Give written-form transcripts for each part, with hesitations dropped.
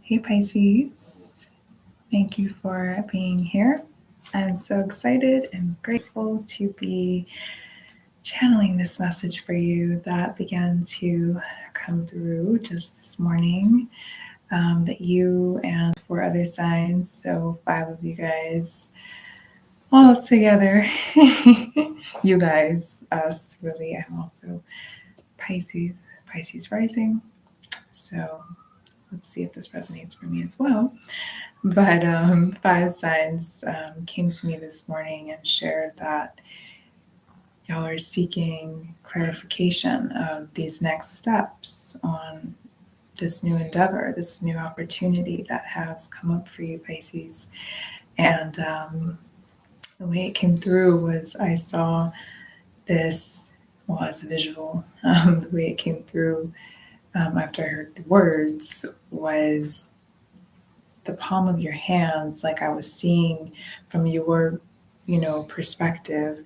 Hey Pisces, thank you for being here. I'm so excited and grateful to be channeling this message for you that began to come through just this morning. That you and 4 other signs, so 5 of you guys, all together. You guys, us, really. I'm also Pisces rising. So let's see if this resonates for me as well. But 5 signs came to me this morning and shared that y'all are seeking clarification of these next steps on this new endeavor, this new opportunity that has come up for you, Pisces. And the way it came through was I saw this, well, as a visual, the way it came through after I heard the words was the palm of your hands, like I was seeing from your, perspective,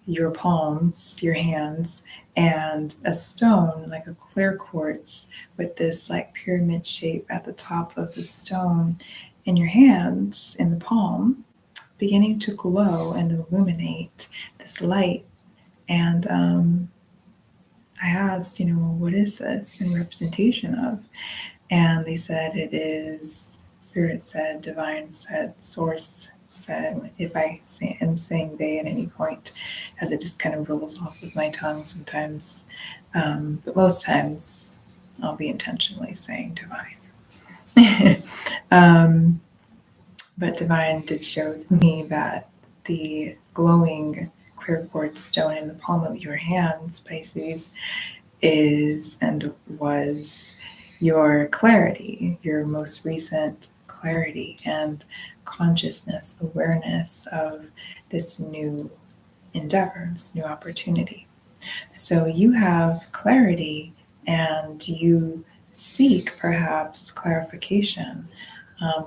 your palms, your hands, and a stone, like a clear quartz, with this like pyramid shape at the top of the stone in your hands, in the palm, beginning to glow and illuminate this light. And I asked, what is this in representation of? And they said it is, Spirit said, Divine said, Source said. If I am saying they at any point, as it just kind of rolls off of my tongue sometimes, but most times I'll be intentionally saying Divine. But Divine did show me that the glowing clear quartz stone in the palm of your hands, Pisces, is and was your clarity, your most recent clarity and consciousness, awareness of this new endeavor, this new opportunity. So you have clarity and you seek perhaps clarification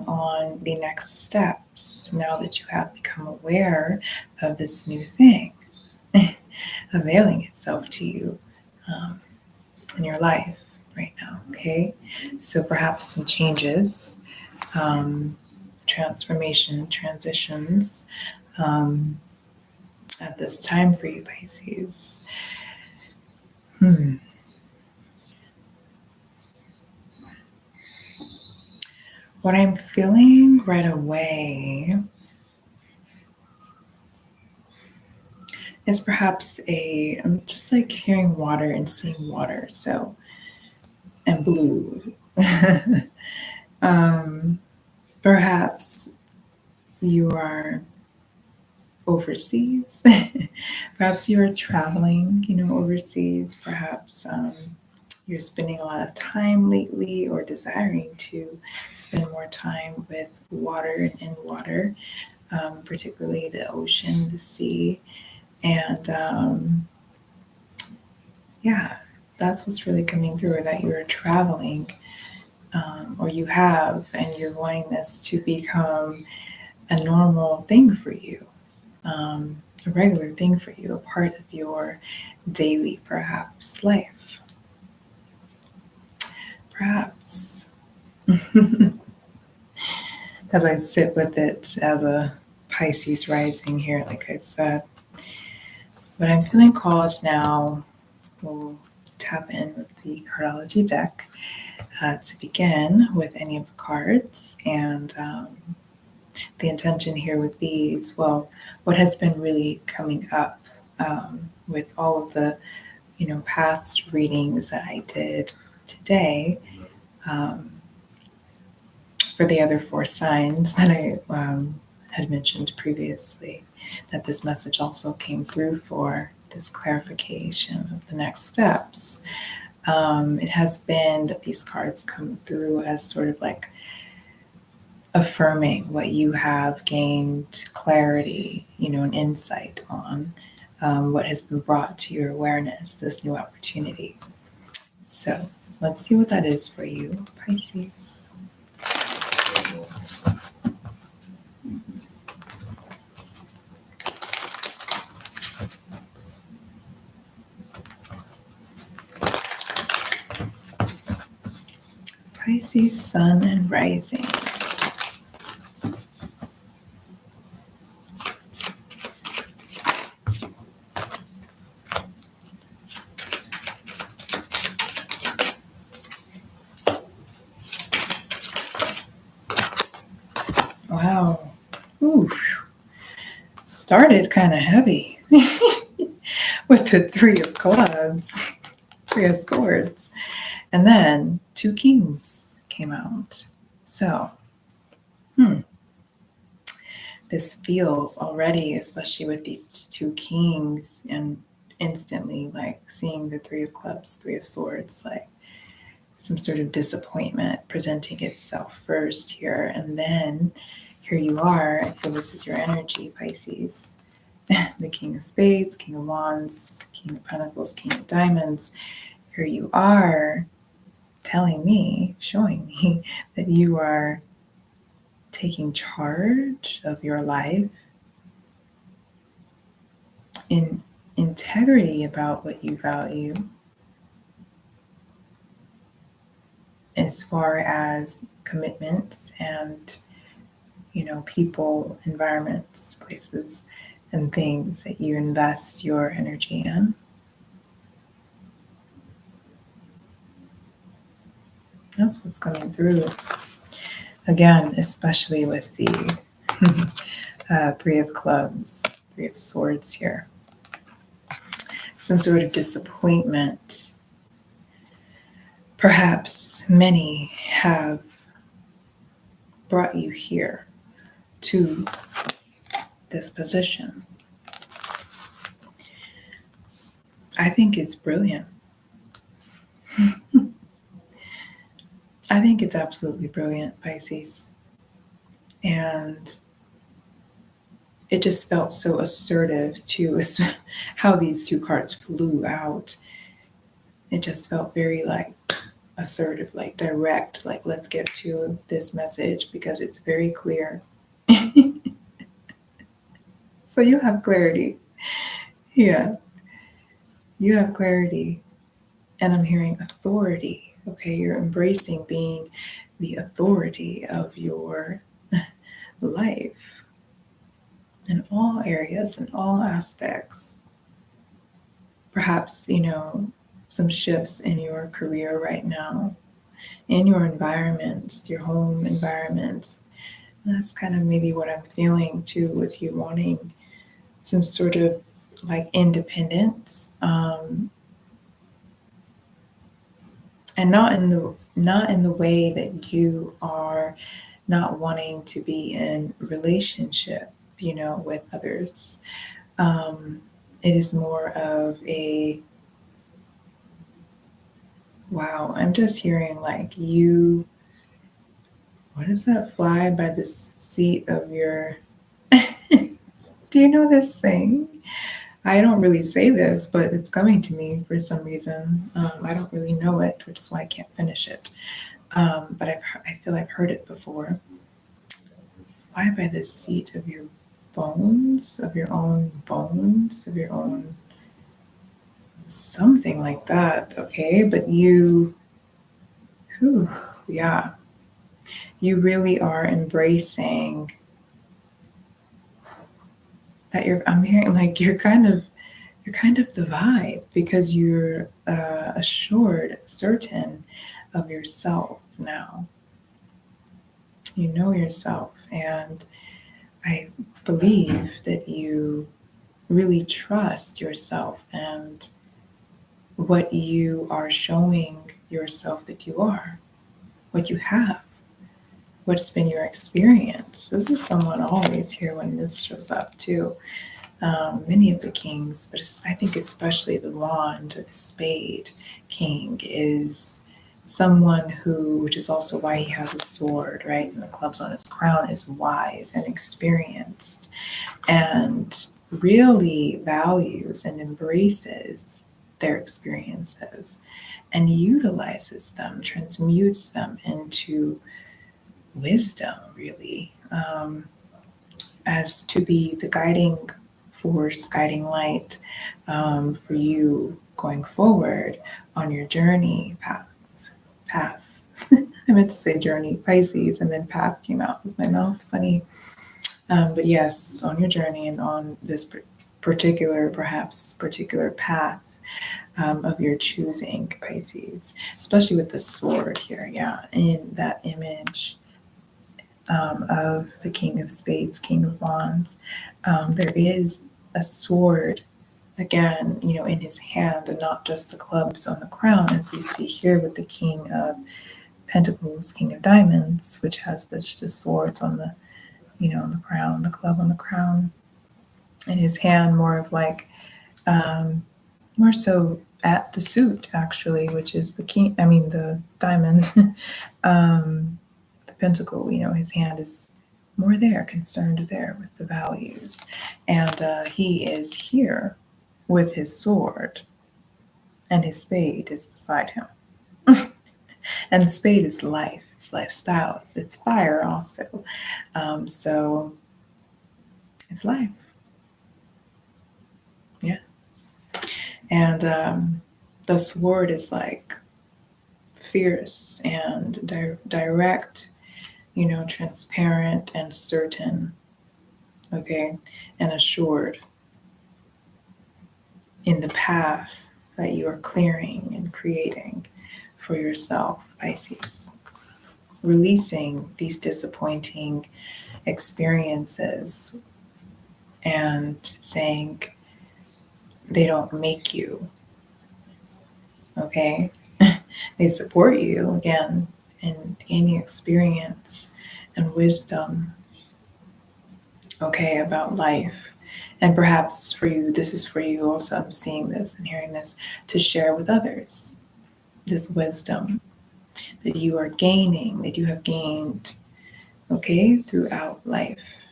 on the next steps now that you have become aware of this new thing availing itself to you in your life right now. Okay, so perhaps some changes, transformation, transitions at this time for you, Pisces. What I'm feeling right away is perhaps I'm just like hearing water and seeing water, so, and blue. Perhaps you are overseas. Perhaps you are traveling, overseas. Perhaps you're spending a lot of time lately or desiring to spend more time with water and in water, particularly the ocean, the sea. And yeah, that's what's really coming through, that you're traveling or you have, and you're wanting this to become a normal thing for you, a regular thing for you, a part of your daily, perhaps, life. Perhaps. As I sit with it as a Pisces rising here, like I said. But I'm feeling called now, we'll tap in with the cardology deck to begin with any of the cards. And the intention here with these, well, what has been really coming up with all of the, past readings that I did today, for the other 4 signs that I had mentioned previously, that this message also came through for this clarification of the next steps. It has been that these cards come through as sort of like affirming what you have gained clarity, and insight on, what has been brought to your awareness, this new opportunity. So let's see what that is for you, Pisces. Pisces, Sun, and Rising. Wow. Ooh. Started kind of heavy with the Three of Clubs, Three of Swords, and then two Kings came out. So, this feels already, especially with these two Kings, and instantly like seeing the Three of Clubs, Three of Swords, like some sort of disappointment presenting itself first here, and then here you are. I feel this is your energy, Pisces. The King of Spades, King of Wands, King of Pentacles, King of Diamonds. Here you are telling me, showing me that you are taking charge of your life in integrity about what you value as far as commitments and, people, environments, places, and things that you invest your energy in. That's what's coming through. Again, especially with the Three of Clubs, Three of Swords here. Some sort of disappointment. Perhaps many have brought you here to this position. I think it's brilliant. I think it's absolutely brilliant, Pisces. And it just felt so assertive too, how these two cards flew out. It just felt very like assertive, like direct, like let's get to this message because it's very clear. So you have clarity. Yeah. You have clarity. And I'm hearing authority. Okay, you're embracing being the authority of your life in all areas, in all aspects. Perhaps, some shifts in your career right now, in your environments, your home environment. And that's kind of maybe what I'm feeling too, with you wanting some sort of like independence, and not in the way that you are not wanting to be in relationship, with others. It is more of a wow. I'm just hearing like you. What is that? Fly by the seat of your. Do you know this saying? I don't really say this, but it's coming to me for some reason. I don't really know it, which is why I can't finish it. But I feel I've heard it before. Fly by the seat of your bones, of your own bones, of your own something like that. Okay, but yeah, you really are embracing that. I'm hearing like you're kind of the vibe because you're assured, certain of yourself now. You know yourself, and I believe that you really trust yourself and what you are showing yourself that you are, what you have, what's been your experience. This is someone always here when this shows up too. Many of the kings, but I think especially the wand or the spade king is someone who, which is also why he has a sword, right? And the clubs on his crown, is wise and experienced and really values and embraces their experiences and utilizes them, transmutes them into wisdom, really, as to be the guiding force, guiding light for you going forward on your journey path. I'm meant to say journey, Pisces, and then path came out with my mouth. Funny. But yes, on your journey and on this particular path of your choosing, Pisces, especially with the sword here. Yeah, in that image of the King of Spades, King of Wands, there is a sword again, in his hand, and not just the clubs on the crown, as we see here with the King of Pentacles, King of Diamonds, which has the swords on the, on the crown, the club on the crown, in his hand, more of like, more so at the suit, actually, which is the the diamond, the pentacle, his hand is more there, concerned there with the values. And he is here with his sword, and his spade is beside him. And the spade is life, it's lifestyles, it's fire also. So it's life. Yeah. And the sword is like fierce and direct, transparent and certain, okay, and assured in the path that you are clearing and creating for yourself, Pisces. Releasing these disappointing experiences and saying they don't make you, okay? They support you, again, in gaining experience and wisdom, okay, about life. And perhaps for you, this is for you also, I'm seeing this and hearing this, to share with others this wisdom that you are gaining, that you have gained, okay, throughout life.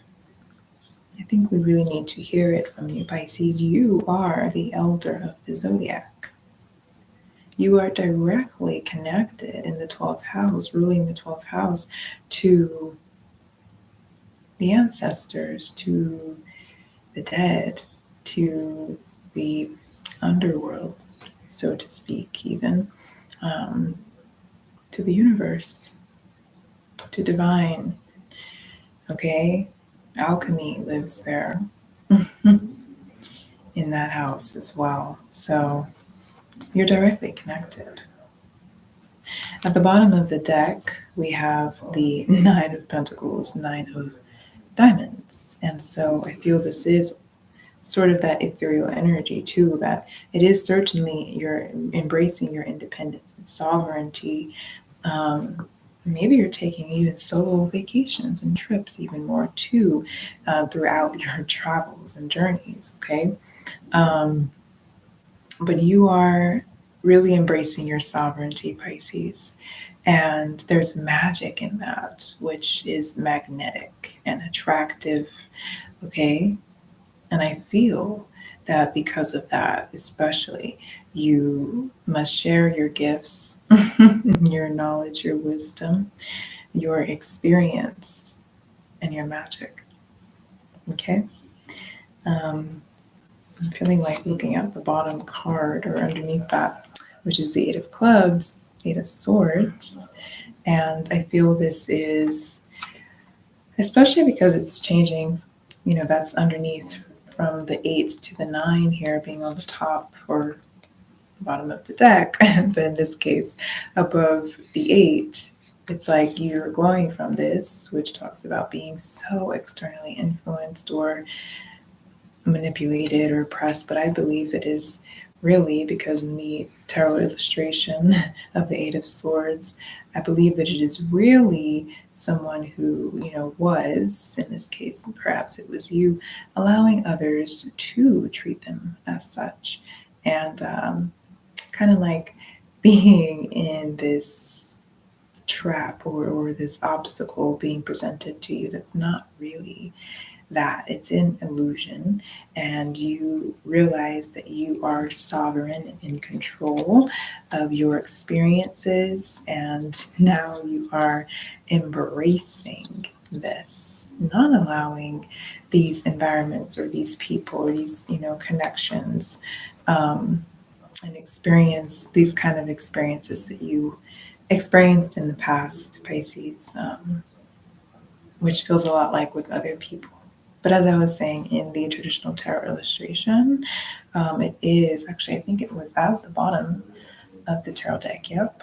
I think we really need to hear it from you, Pisces. You are the elder of the zodiac. You are directly connected in the 12th house, ruling the 12th house, to the ancestors, to the dead, to the underworld, so to speak, even to the universe, to divine. Okay, alchemy lives there in that house as well. So you're directly connected. At the bottom of the deck, we have the Nine of Pentacles, Nine of Diamonds. And so I feel this is sort of that ethereal energy too, that it is certainly you're embracing your independence and sovereignty. Maybe you're taking even solo vacations and trips even more too throughout your travels and journeys, okay? But you are really embracing your sovereignty, Pisces. And there's magic in that, which is magnetic and attractive, okay? And I feel that because of that, especially, you must share your gifts, your knowledge, your wisdom, your experience, and your magic. Okay? I'm feeling like looking at the bottom card or underneath that, which is the Eight of Clubs, Eight of Swords. And I feel this is, especially because it's changing, that's underneath from the 8 to the 9 here being on the top or bottom of the deck, but in this case, above the 8, it's like you're going from this, which talks about being so externally influenced or manipulated or oppressed, but I believe that is really because in the tarot illustration of the Eight of Swords, I believe that it is really someone who, was, in this case, and perhaps it was you, allowing others to treat them as such. And kind of like being in this trap or this obstacle being presented to you that's not really that. It's an illusion, and you realize that you are sovereign and in control of your experiences, and now you are embracing this, not allowing these environments or these people or these connections and experience these kind of experiences that you experienced in the past, Pisces, which feels a lot like with other people. But as I was saying in the traditional tarot illustration, it is actually, I think it was at the bottom of the tarot deck. Yep.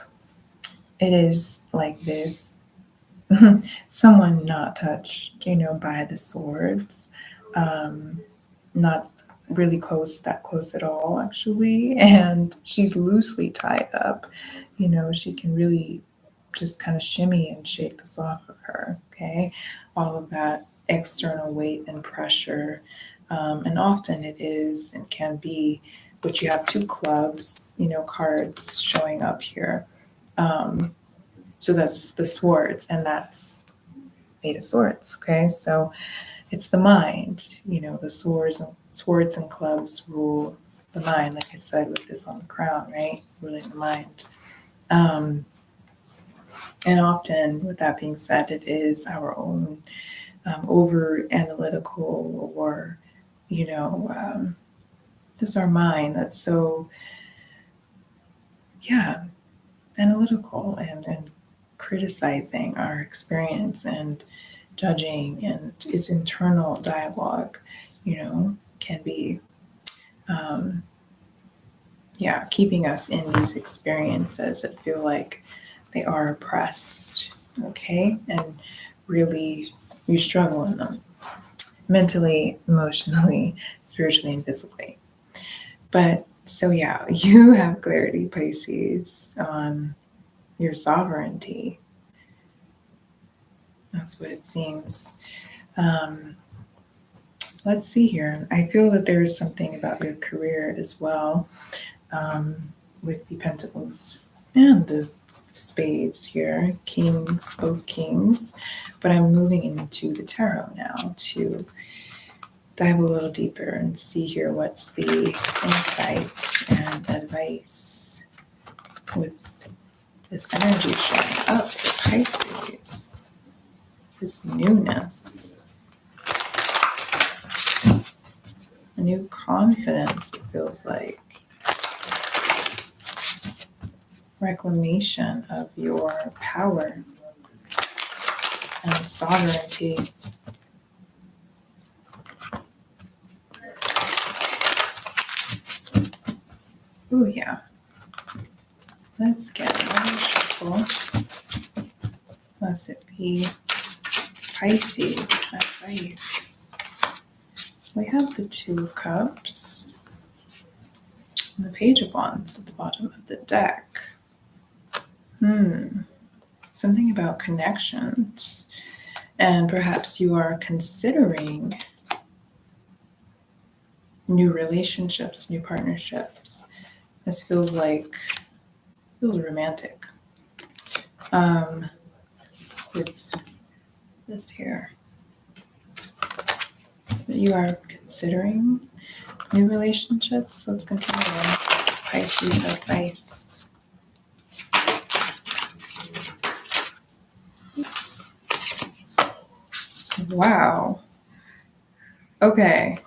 It is like this. Someone not touched, by the swords. Not really that close at all, actually. And she's loosely tied up. She can really just kind of shimmy and shake this off of her. Okay. All of that external weight and pressure. And often it is and can be, but you have two clubs, cards showing up here. So that's the swords, and that's Eight of Swords. Okay. So it's the mind, the swords and clubs rule the mind, like I said, with this on the crown, right? Ruling the mind. And often, with that being said, it is our own over analytical or, just our mind that's so, analytical and criticizing our experience and judging, and its internal dialogue, can be, keeping us in these experiences that feel like they are oppressed, okay? And really, you struggle in them mentally, emotionally, spiritually, and physically. But so, you have clarity, Pisces, on your sovereignty. That's what it seems. Let's see here. I feel that there's something about your career as well, with the pentacles and the spades here, kings, both kings. But I'm moving into the tarot now to dive a little deeper and see here what's the insights and advice with this energy showing up for Pisces, this newness, a new confidence, it feels like. Reclamation of your power and sovereignty. Oh yeah. Let's get another shuffle. Unless it be Pisces advice. We have the Two of Cups and the Page of Wands at the bottom of the deck. Something about connections, and perhaps you are considering new relationships, new partnerships. This feels romantic. With this here, that you are considering new relationships. Let's continue on. Pisces advice. Oops. Wow. Okay.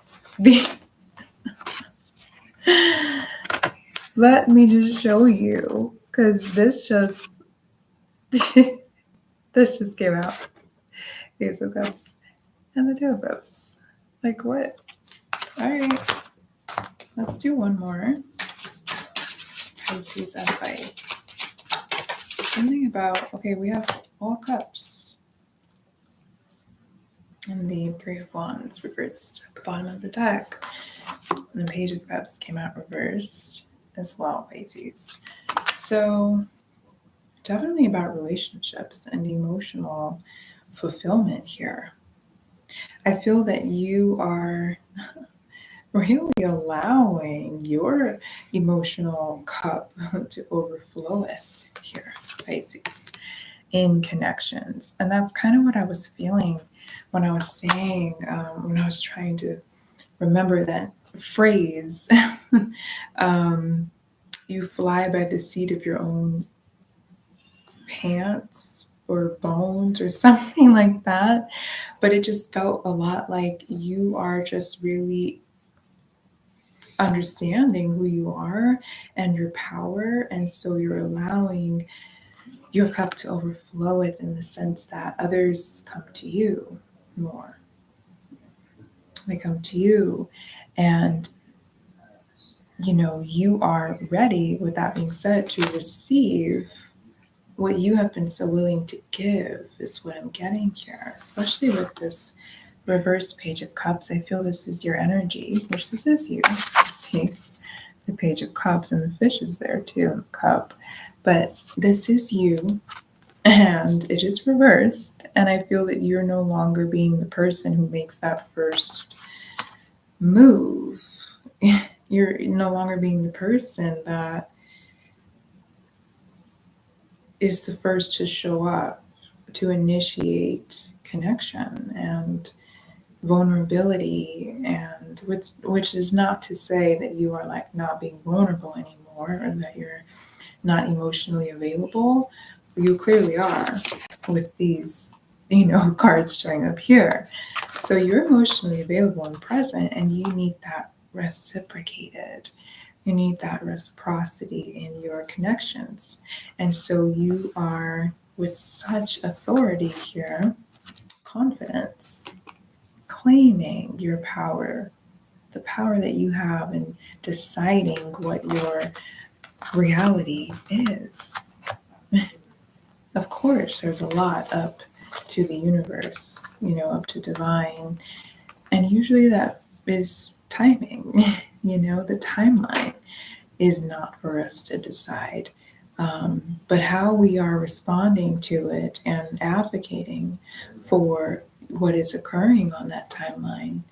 Let me just show you, because this just came out. Ace of Cups and the Two of Cups. Like what? All right. Let's do one more. Pisces advice. Something about, okay, we have all cups. And the Three of Wands reversed at the bottom of the deck. And the Page of Cups came out reversed as well, Pisces. So definitely about relationships and emotional fulfillment here. I feel that you are really allowing your emotional cup to overflow with here, Pisces, in connections. And that's kind of what I was feeling when I was saying, when I was trying to remember that phrase, you fly by the seat of your own pants or bones or something like that. But it just felt a lot like you are just really understanding who you are and your power, and so you're allowing your cup to overfloweth in the sense that others come to you more. They come to you, and you are ready, with that being said, to receive what you have been so willing to give, is what I'm getting here, especially with this reverse page of cups. I feel this is your energy, which this is you. See, the page of cups, and the fish is there too, in the cup. But this is you, and it is reversed. And I feel that you're no longer being the person who makes that first move. You're no longer being the person that is the first to show up, to initiate connection and vulnerability, and which is not to say that you are like not being vulnerable anymore, or that you're not emotionally available. You clearly are, with these cards showing up here. So you're emotionally available and present, and you need that reciprocated. You need that reciprocity in your connections. And so you are, with such authority here, confidence, claiming your power, the power that you have in deciding what your reality is. Of course, there's a lot up to the universe, up to divine. And usually that is timing. The timeline is not for us to decide. But how we are responding to it and advocating for what is occurring on that timeline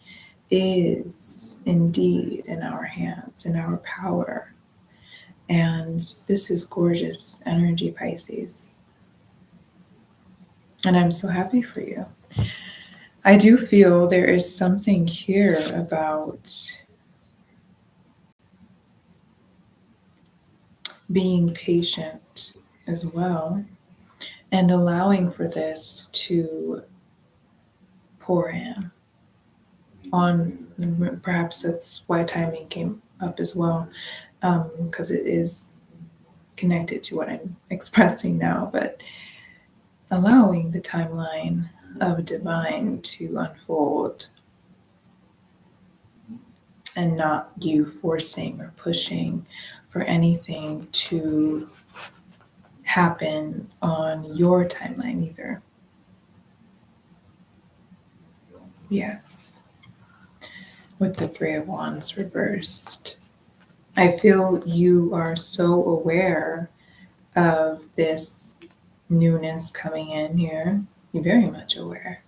is indeed in our hands, in our power. And this is gorgeous energy, Pisces. And I'm so happy for you. I do feel there is something here about being patient as well, and allowing for this to pour in on. Perhaps that's why timing came up as well, because it is connected to what I'm expressing now, but allowing the timeline of divine to unfold, and not you forcing or pushing for anything to happen on your timeline either. Yes. With the Three of Wands reversed, I feel you are so aware of this newness coming in here. You're very much aware.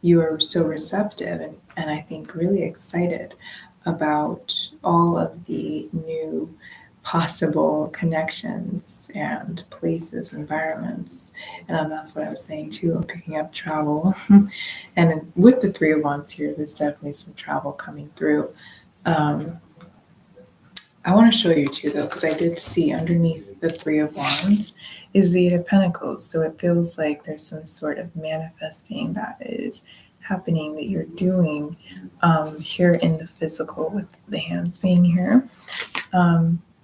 You are so receptive, and I think really excited about all of the new possible connections and places, environments. And that's what I was saying too. I'm picking up travel. And with the Three of Wands here, there's definitely some travel coming through. I want to show you too, though, because I did see underneath the Three of Wands is the Eight of Pentacles. So it feels like there's some sort of manifesting that is happening, that you're doing here in the physical, with the hands being here,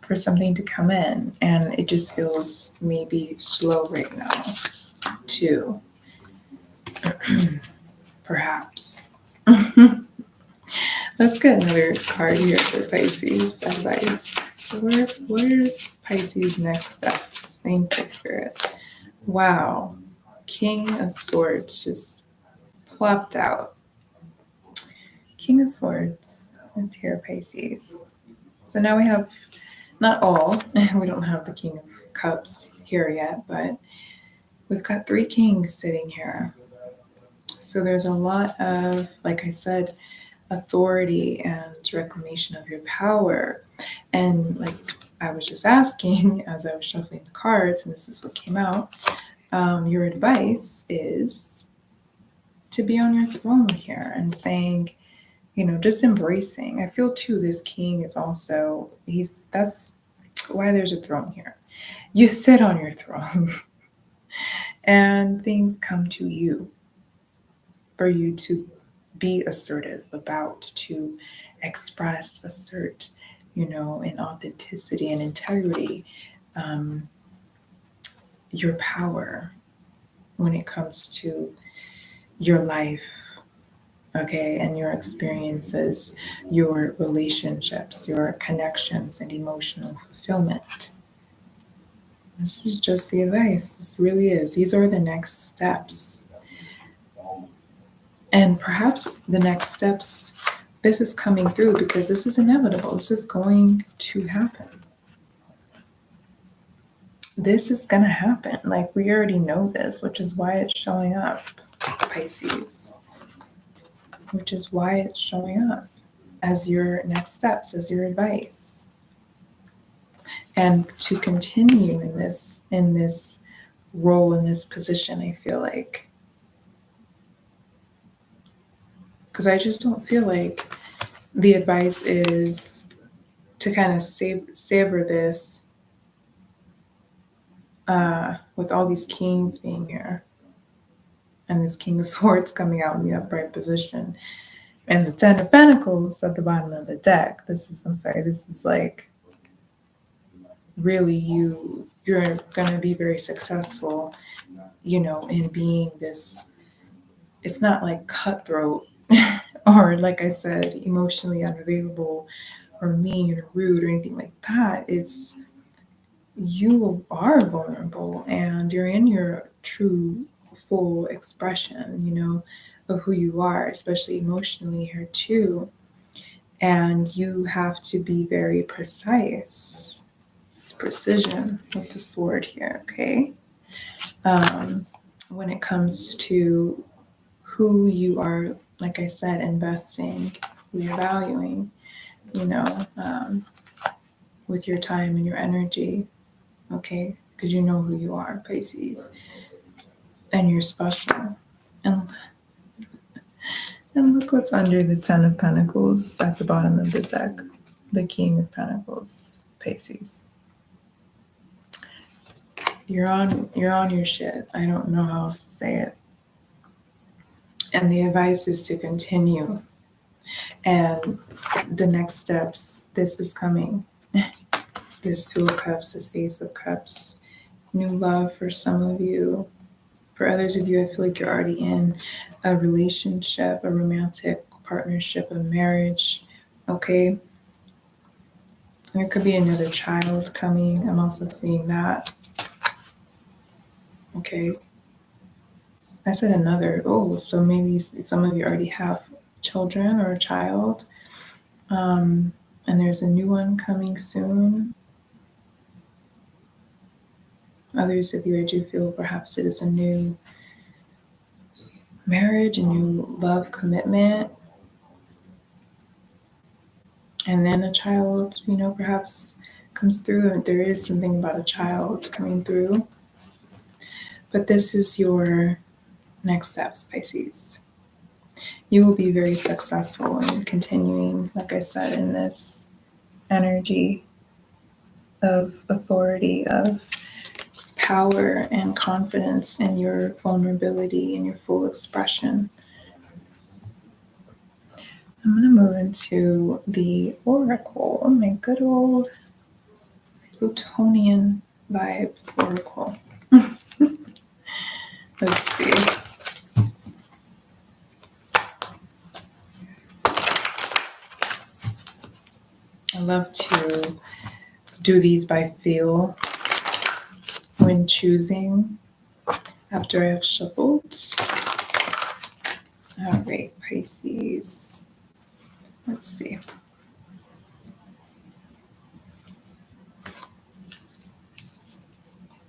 for something to come in. And it just feels maybe slow right now too. Perhaps. Let's get another card here for Pisces advice. So what are Pisces' next steps? Thank you, Spirit. Wow. King of Swords just plopped out. King of Swords is here, Pisces. So now we have, not all, we don't have the King of Cups here yet, but we've got three kings sitting here. So there's a lot of, like I said, authority and reclamation of your power. And like I was just asking as I was shuffling the cards, and this is what came out, your advice is to be on your throne here and saying, just embracing. I feel too, this king is also, that's why there's a throne here. You sit on your throne and things come to you for you to be assertive about, to express, assert, in authenticity and integrity. your power when it comes to your life, okay, and your experiences, your relationships, your connections, and emotional fulfillment. This is just the advice. This really is. These are the next steps. And perhaps the next steps, this is coming through because this is inevitable. This is going to happen. This is going to happen. Like, we already know this, which is why it's showing up, Pisces. Which is why it's showing up as your next steps, as your advice. And to continue in this role, in this position, I feel like. Because I just don't feel like the advice is to kind of savor this with all these kings being here. And this King of Swords coming out in the upright position. And the Ten of Pentacles at the bottom of the deck. This is like really you're going to be very successful, in being this. It's not like cutthroat or, like I said, emotionally unavailable or mean or rude or anything like that. It's you are vulnerable and you're in your true full expression, of who you are, especially emotionally here too. And you have to be very precise. It's precision with the sword here, okay? When it comes to who you are, like I said, investing, who you're valuing, with your time and your energy, okay? Because you know who you are, Pisces. And you're special. And look what's under the Ten of Pentacles at the bottom of the deck. The King of Pentacles, Pisces. You're on your shit. I don't know how else to say it. And the advice is to continue. And the next steps, this is coming. This Two of Cups, this Ace of Cups. New love for some of you. For others of you, I feel like you're already in a relationship, a romantic partnership, a marriage, okay? There could be another child coming. I'm also seeing that. Okay. I said another. Oh, so maybe some of you already have children or a child. And there's a new one coming soon. Others of you, I do feel perhaps it is a new marriage, a new love commitment. And then a child, perhaps comes through. And there is something about a child coming through. But this is your next steps, Pisces. You will be very successful in continuing, like I said, in this energy of authority, of power and confidence in your vulnerability and your full expression. I'm going to move into the Oracle, my good old Plutonian vibe Oracle. Let's see. I love to do these by feel when choosing after I've shuffled. All right, Pisces. Let's see.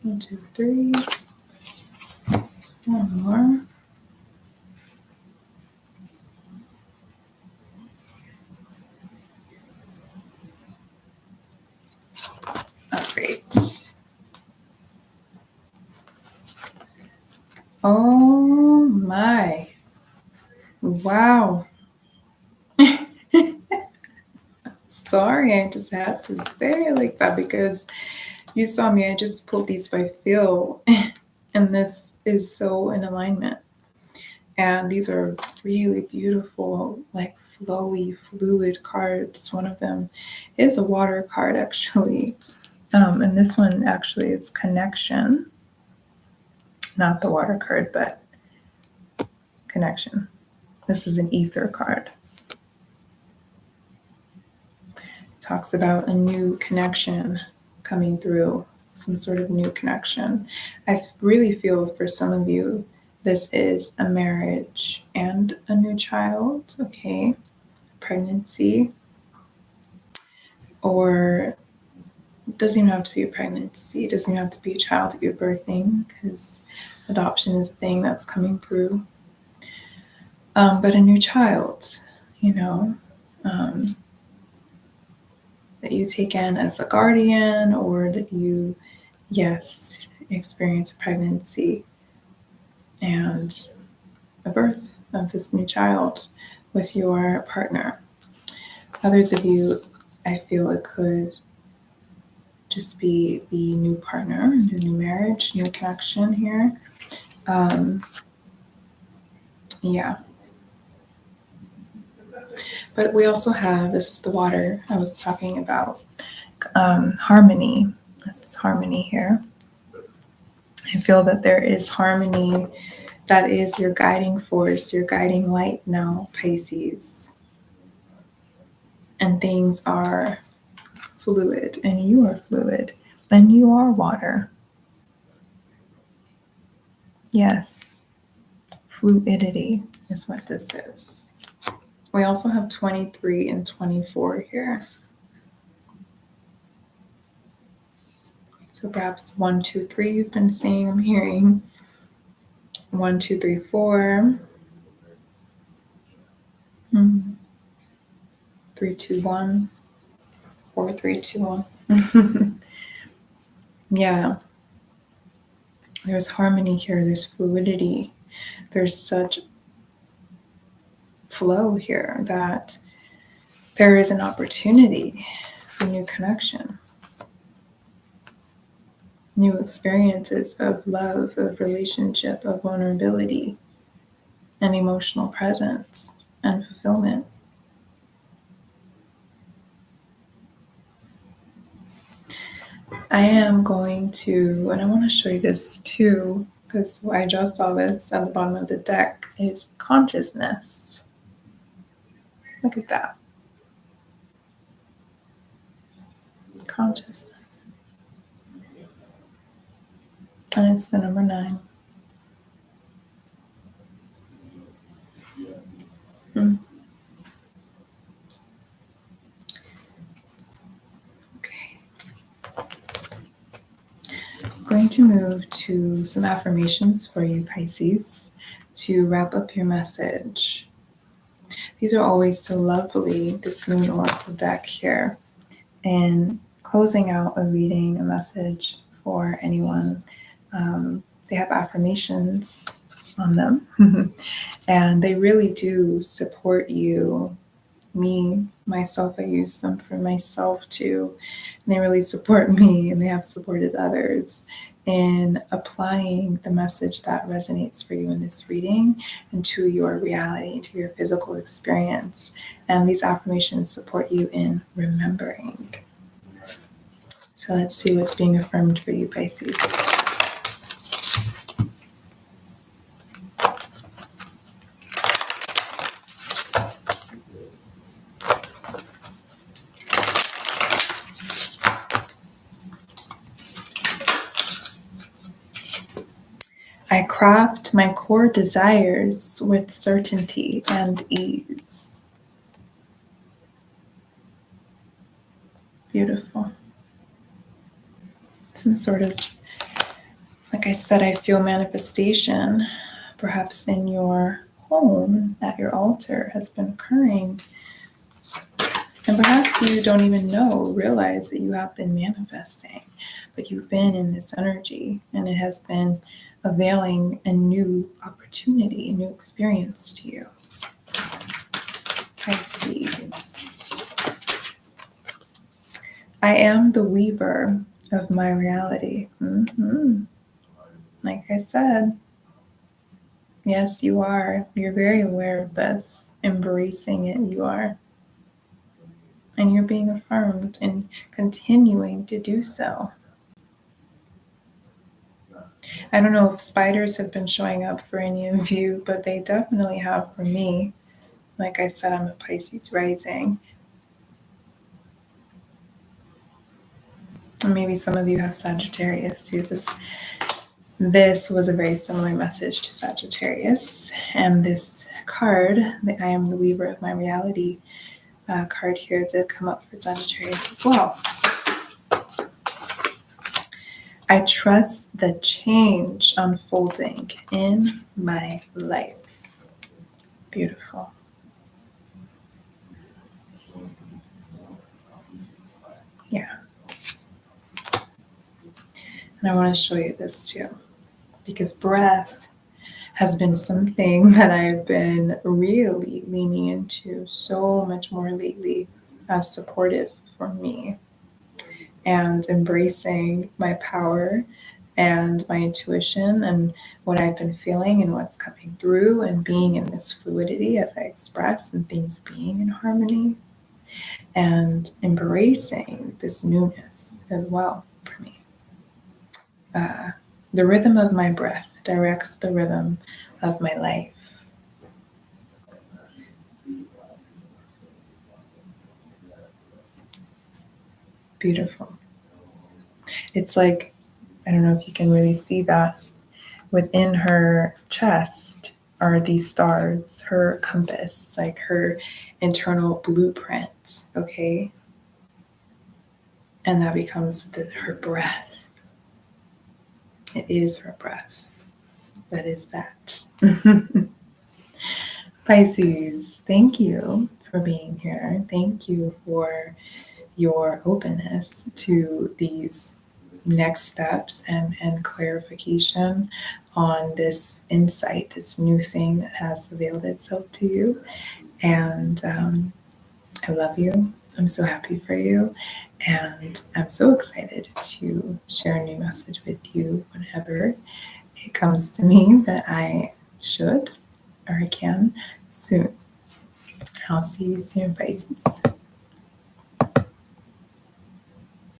One, two, three. One more. All right. Oh my. Wow. Sorry, I just had to say it like that because you saw me. I just pulled these by feel, and this is so in alignment. And these are really beautiful, like flowy, fluid cards. One of them is a water card, actually. And this one actually is connection. not the water card, but connection. This is an ether card. It talks about a new connection coming through, some sort of new connection. I really feel for some of you, this is a marriage and a new child, okay? Pregnancy, or it doesn't even have to be a pregnancy. It doesn't even have to be a child that you're birthing, because adoption is a thing that's coming through. But a new child, that you take in as a guardian, or that you, yes, experience a pregnancy and a birth of this new child with your partner. Others of you, I feel it could just be the new partner, the new marriage, new connection here. Yeah. But we also have, this is the water I was talking about, harmony. This is harmony here. I feel that there is harmony that is your guiding force, your guiding light now, Pisces. And things are fluid, and you are fluid, and you are water. Yes, fluidity is what this is. We also have 23 and 24 here. So perhaps 1, 2, 3 you've been seeing, I'm hearing. 1, 2, 3, 4. 3, 2, 1. 4, 3, 2, 1. Yeah. There's harmony here. There's fluidity. There's such flow here that there is an opportunity for new connection, new experiences of love, of relationship, of vulnerability, and emotional presence and fulfillment. I am going to, and I want to show you this too, because I just saw this at the bottom of the deck, is consciousness. Look at that. Consciousness. And it's the number 9. Okay. I'm going to move to some affirmations for you, Pisces, to wrap up your message. These are always so lovely, this Moon Oracle deck here. And closing out a reading, a message for anyone, they have affirmations on them. And they really do support you. Me, myself, I use them for myself too. And they really support me, and they have supported others in applying the message that resonates for you in this reading into your reality, to your physical experience. And these affirmations support you in remembering. So let's see what's being affirmed for you, Pisces. I craft my core desires with certainty and ease. Beautiful. Some sort of, like I said, I feel manifestation, perhaps in your home, at your altar, has been occurring. And perhaps you don't even realize that you have been manifesting, but you've been in this energy, and it has been availing a new opportunity, a new experience to you. Pisces. I am the weaver of my reality. Like I said, yes, you are. You're very aware of this. Embracing it, you are. And you're being affirmed and continuing to do so. I don't know if spiders have been showing up for any of you, but they definitely have for me. Like I said, I'm a Pisces rising. And maybe some of you have Sagittarius too. This was a very similar message to Sagittarius. And this card, the I am the weaver of my reality card here, did come up for Sagittarius as well. I trust the change unfolding in my life. Beautiful. Yeah. And I want to show you this too, because breath has been something that I've been really leaning into so much more lately as supportive for me, and embracing my power and my intuition and what I've been feeling and what's coming through, and being in this fluidity as I express and things being in harmony, and embracing this newness as well for me. The rhythm of my breath directs the rhythm of my life. Beautiful. It's like, I don't know if you can really see that. Within her chest are these stars, her compass, like her internal blueprint, okay? And that becomes her breath. It is her breath. That is that. Pisces, thank you for being here. Thank you for your openness to these next steps and clarification on this insight, this new thing that has availed itself to you. And I love you. I'm so happy for you. And I'm so excited to share a new message with you whenever it comes to me that I should or I can soon. I'll see you soon, Pisces.